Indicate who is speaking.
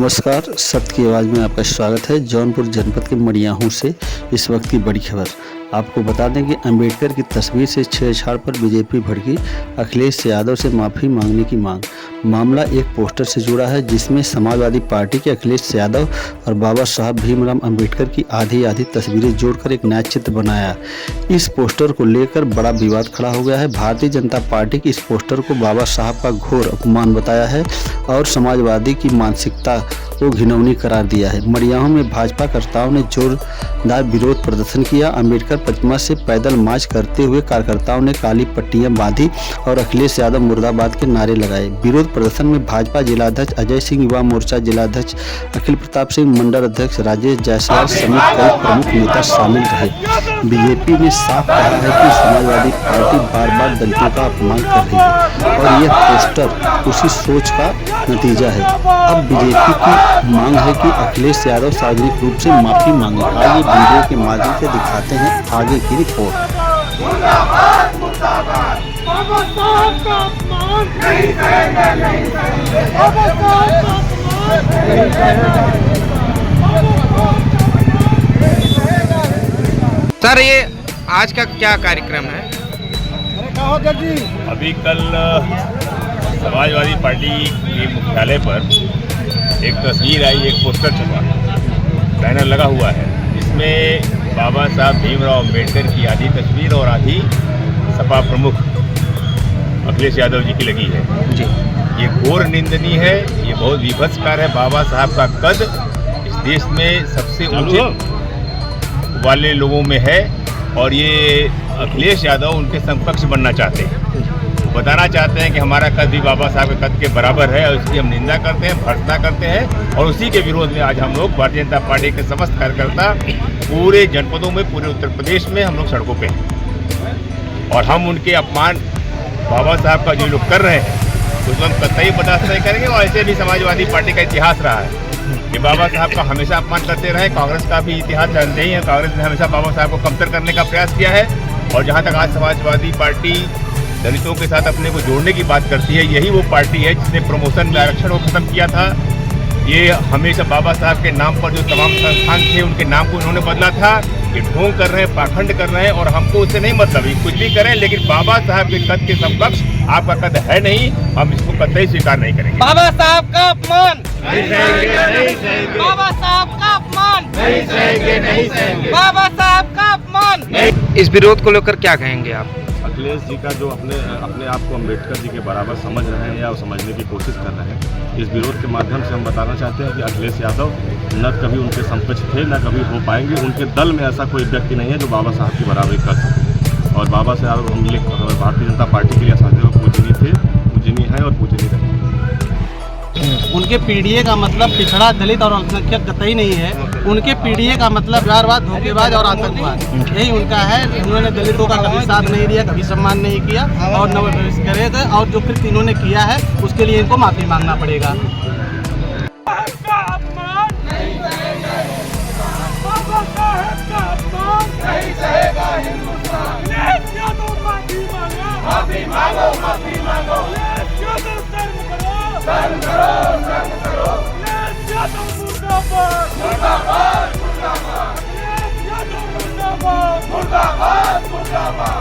Speaker 1: नमस्कार, सत्य की आवाज़ में आपका स्वागत है। जौनपुर जनपद के मड़ियाहू से इस वक्त की बड़ी खबर। आपको बता दें कि अंबेडकर की तस्वीर से छेड़छाड़ पर बीजेपी भड़की, अखिलेश यादव से माफ़ी मांगने की मांग। मामला एक पोस्टर से जुड़ा है जिसमें समाजवादी पार्टी के अखिलेश यादव और बाबा साहब भीमराव अंबेडकर की आधी तस्वीरें जोड़कर एक नया चित्र बनाया। इस पोस्टर को लेकर बड़ा विवाद खड़ा हो गया है। भारतीय जनता पार्टी की इस पोस्टर को बाबा साहब का घोर अपमान बताया है और समाजवादी की मानसिकता को घिनौनी करार दिया है। मड़ियाहू में भाजपा कार्यकर्ताओं ने जोरदार विरोध प्रदर्शन किया। अंबेडकर प्रतिमा से पैदल मार्च करते हुए कार्यकर्ताओं ने काली पट्टियां बांधी और अखिलेश यादव मुर्दाबाद के नारे लगाए। विरोध प्रदर्शन में भाजपा जिलाध्यक्ष अजय सिंह, युवा मोर्चा जिलाध्यक्ष अखिल प्रताप सिंह, मंडल अध्यक्ष राजेश जायसवाल समेत कई प्रमुख नेता शामिल रहे। बीजेपी ने साफ कहा है कि समाजवादी पार्टी बार दलितों का अपमान कर रही है और यह पोस्टर उसी सोच का नतीजा है। अब बीजेपी की मांग है कि अखिलेश यादव सार्वजनिक रूप से माफी मांगे। आइए वीडियो के माध्यम से दिखाते हैं आगे की रिपोर्ट।
Speaker 2: सर, ये आज का क्या कार्यक्रम है?
Speaker 3: अभी कल समाजवादी पार्टी के मुख्यालय पर एक तस्वीर आई, एक पोस्टर छपा, बैनर लगा हुआ है। इसमें बाबा साहब भीमराव अंबेडकर की आधी तस्वीर और आधी सपा प्रमुख अखिलेश यादव जी की लगी है जी। ये घोर निंदनीय है, ये बहुत विभत्स कार्य है। बाबा साहब का कद इस देश में सबसे ऊंचे वाले लोगों में है और ये अखिलेश यादव उनके समकक्ष बनना चाहते हैं। बताना चाहते हैं कि हमारा कद भी बाबा साहब के कद के बराबर है और इसकी हम निंदा करते हैं, भर्त्सना करते हैं। और उसी के विरोध में आज हम लोग भारतीय जनता पार्टी के समस्त कार्यकर्ता पूरे जनपदों में, पूरे उत्तर प्रदेश में हम लोग सड़कों पे हैं और हम उनके अपमान बाबा साहब का जो लोग कर रहे हैं उसको हम कतई बर्दाश्त नहीं करेंगे। और ऐसे भी समाजवादी पार्टी का इतिहास रहा है कि बाबा साहब का हमेशा अपमान करते रहे। कांग्रेस का भी इतिहास जानते ही है, कांग्रेस ने हमेशा बाबा साहब को कमतर करने का प्रयास किया है। और जहाँ तक आज समाजवादी पार्टी दलितों के साथ अपने को जोड़ने की बात करती है, यही वो पार्टी है जिसने प्रमोशन में आरक्षण को खत्म किया था। ये हमेशा बाबा साहब के नाम पर जो तमाम संस्थान थे उनके नाम को उन्होंने बदला था। ये ढोंग कर रहे हैं, पाखंड कर रहे हैं और हमको उससे नहीं मतलब, ये कुछ भी करें लेकिन बाबा साहब के कद के समकक्ष आपका कद है नहीं, हम इसको कतई स्वीकार नहीं करेंगे।
Speaker 2: बाबा साहब का अपमान
Speaker 3: नहीं सहेंगे,
Speaker 2: बाबा साहब का अपमान
Speaker 3: नहीं सहेंगे।
Speaker 2: बाबा साहब का अपमान। इस विरोध को लेकर क्या कहेंगे आप?
Speaker 4: अखिलेश जी का जो अपने आप को अम्बेडकर जी के बराबर समझ रहे हैं या समझने की कोशिश कर रहे हैं, इस विरोध के माध्यम से हम बताना चाहते हैं कि अखिलेश यादव न कभी उनके समकक्ष थे, न कभी हो पाएंगे। उनके दल में ऐसा कोई व्यक्ति नहीं है जो बाबा साहब की बराबरी कर सके। और बाबा साहब भारतीय जनता पार्टी के लिए सदैव पूजनीय थे, पूजनीय है और पूजनीय रहे।
Speaker 5: उनके पीडीए का मतलब पिछड़ा, दलित और अल्पसंख्यक कतई नहीं है। उनके पीडीए का मतलब प्यारवाद, धोखेबाज और आतंकवाद, यही उनका है। उन्होंने दलितों का कभी साथ नहीं दिया, कभी सम्मान नहीं किया और न करेगा। और जो कृत्य इन्होंने किया है उसके लिए इनको माफी मांगना पड़ेगा।
Speaker 6: मुर्दाबाद, मुर्दाबाद, मुर्दाबाद, मुर्दाबाद।